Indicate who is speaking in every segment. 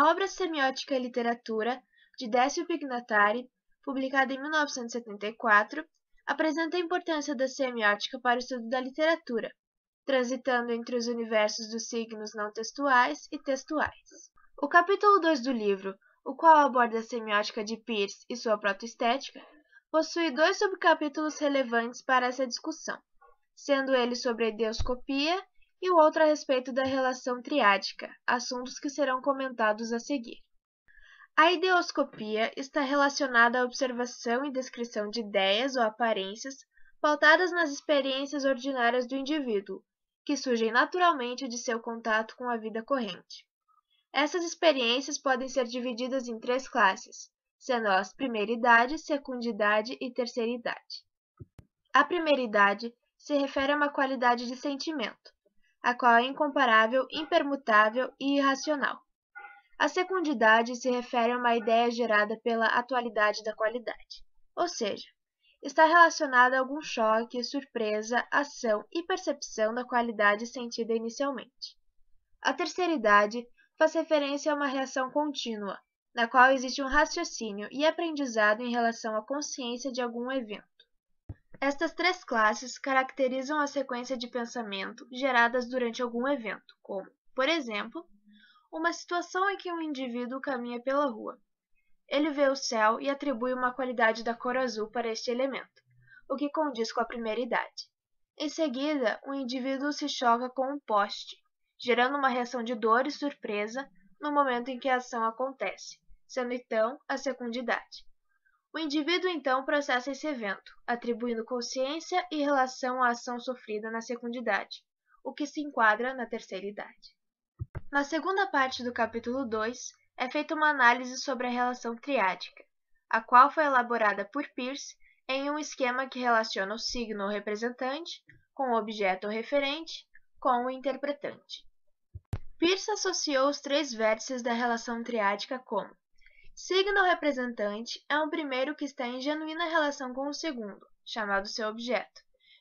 Speaker 1: A obra Semiótica e Literatura, de Décio Pignatari, publicada em 1974, apresenta a importância da semiótica para o estudo da literatura, transitando entre os universos dos signos não textuais e textuais. O capítulo 2 do livro, o qual aborda a semiótica de Peirce e sua protoestética, possui 2 subcapítulos relevantes para essa discussão, sendo ele sobre a ideoscopia e o outro a respeito da relação triádica, assuntos que serão comentados a seguir. A ideoscopia está relacionada à observação e descrição de ideias ou aparências pautadas nas experiências ordinárias do indivíduo, que surgem naturalmente de seu contato com a vida corrente. Essas experiências podem ser divididas em 3 classes, sendo elas primeira idade, segunda idade e terceira idade. A primeira idade se refere a uma qualidade de sentimento, a qual é incomparável, impermutável e irracional. A secundidade se refere a uma ideia gerada pela atualidade da qualidade, ou seja, está relacionada a algum choque, surpresa, ação e percepção da qualidade sentida inicialmente. A terceira idade faz referência a uma reação contínua, na qual existe um raciocínio e aprendizado em relação à consciência de algum evento. Estas 3 classes caracterizam a sequência de pensamento geradas durante algum evento, como, por exemplo, uma situação em que um indivíduo caminha pela rua. Ele vê o céu e atribui uma qualidade da cor azul para este elemento, o que condiz com a primeira idade. Em seguida, o indivíduo se choca com um poste, gerando uma reação de dor e surpresa no momento em que a ação acontece, sendo então a segunda idade. O indivíduo então processa esse evento, atribuindo consciência e relação à ação sofrida na segunda idade, o que se enquadra na terceira idade. Na segunda parte do capítulo 2, é feita uma análise sobre a relação triádica, a qual foi elaborada por Peirce em um esquema que relaciona o signo ou representante com o objeto ou referente com o interpretante. Peirce associou os 3 vértices da relação triádica como: signo representante é um primeiro que está em genuína relação com o segundo, chamado seu objeto,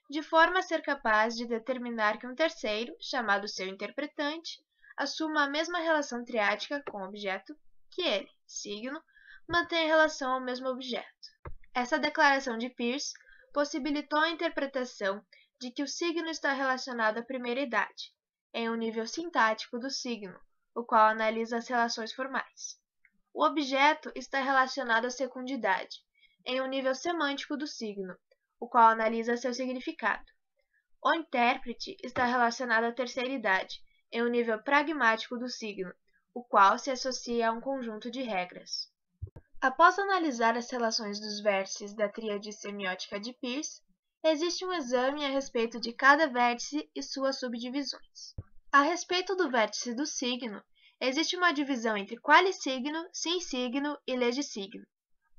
Speaker 1: de forma a ser capaz de determinar que um terceiro, chamado seu interpretante, assuma a mesma relação triádica com o objeto que ele, signo, mantém em relação ao mesmo objeto. Essa declaração de Peirce possibilitou a interpretação de que o signo está relacionado à primeira idade, em um nível sintático do signo, o qual analisa as relações formais. O objeto está relacionado à segunda idade, em um nível semântico do signo, o qual analisa seu significado. O intérprete está relacionado à terceira idade, em um nível pragmático do signo, o qual se associa a um conjunto de regras. Após analisar as relações dos vértices da tríade semiótica de Peirce, existe um exame a respeito de cada vértice e suas subdivisões. A respeito do vértice do signo, existe uma divisão entre qualisigno, sinsigno e legisigno.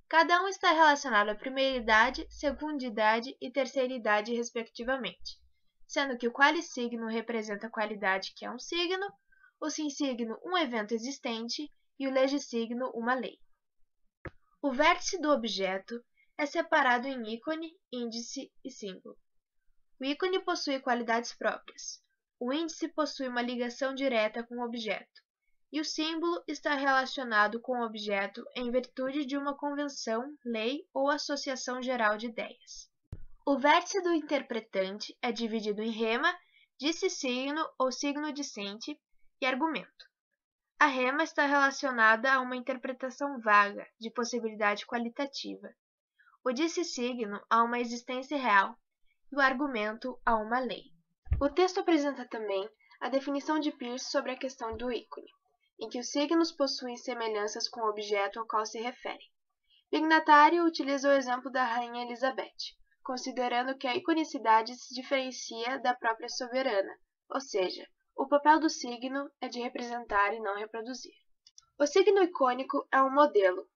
Speaker 1: Cada um está relacionado à primeira idade, segunda idade e terceira idade, respectivamente, sendo que o qualisigno representa a qualidade que é um signo, o sinsigno um evento existente e o legisigno uma lei. O vértice do objeto é separado em ícone, índice e símbolo. O ícone possui qualidades próprias, o índice possui uma ligação direta com o objeto, e o símbolo está relacionado com o objeto em virtude de uma convenção, lei ou associação geral de ideias. O vértice do interpretante é dividido em rema, dissigno ou signo dissente e argumento. A rema está relacionada a uma interpretação vaga, de possibilidade qualitativa. O dissigno a uma existência real e o argumento a uma lei. O texto apresenta também a definição de Peirce sobre a questão do ícone, em que os signos possuem semelhanças com o objeto ao qual se referem. Pignatari utiliza o exemplo da Rainha Elizabeth, considerando que a iconicidade se diferencia da própria soberana, ou seja, o papel do signo é de representar e não reproduzir. O signo icônico é um modelo.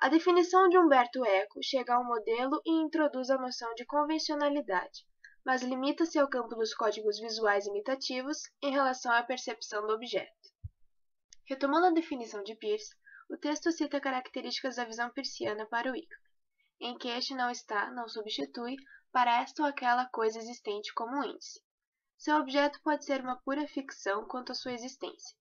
Speaker 1: A definição de Umberto Eco chega ao modelo e introduz a noção de convencionalidade, mas limita-se ao campo dos códigos visuais imitativos em relação à percepção do objeto. Retomando a definição de Peirce, o texto cita características da visão peirciana para o ícone, em que este não está, não substitui, para esta ou aquela coisa existente como um índice. Seu objeto pode ser uma pura ficção quanto à sua existência.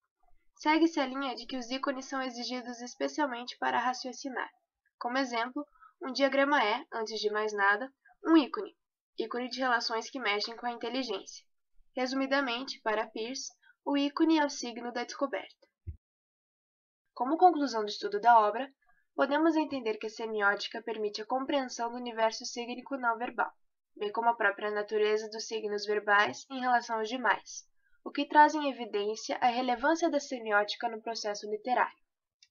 Speaker 1: Segue-se a linha de que os ícones são exigidos especialmente para raciocinar. Como exemplo, um diagrama é, antes de mais nada, um ícone de relações que mexem com a inteligência. Resumidamente, para Peirce, o ícone é o signo da descoberta. Como conclusão do estudo da obra, podemos entender que a semiótica permite a compreensão do universo sígnico não verbal, bem como a própria natureza dos signos verbais em relação aos demais, o que traz em evidência a relevância da semiótica no processo literário.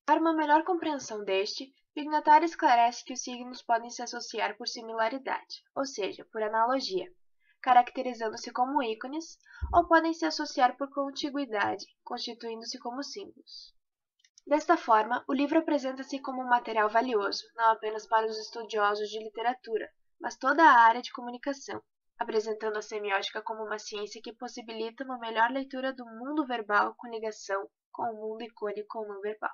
Speaker 1: Para uma melhor compreensão deste, Pignatari esclarece que os signos podem se associar por similaridade, ou seja, por analogia, caracterizando-se como ícones, ou podem se associar por contiguidade, constituindo-se como símbolos. Desta forma, o livro apresenta-se como um material valioso, não apenas para os estudiosos de literatura, mas toda a área de comunicação, apresentando a semiótica como uma ciência que possibilita uma melhor leitura do mundo verbal com ligação com o mundo icônico não verbal.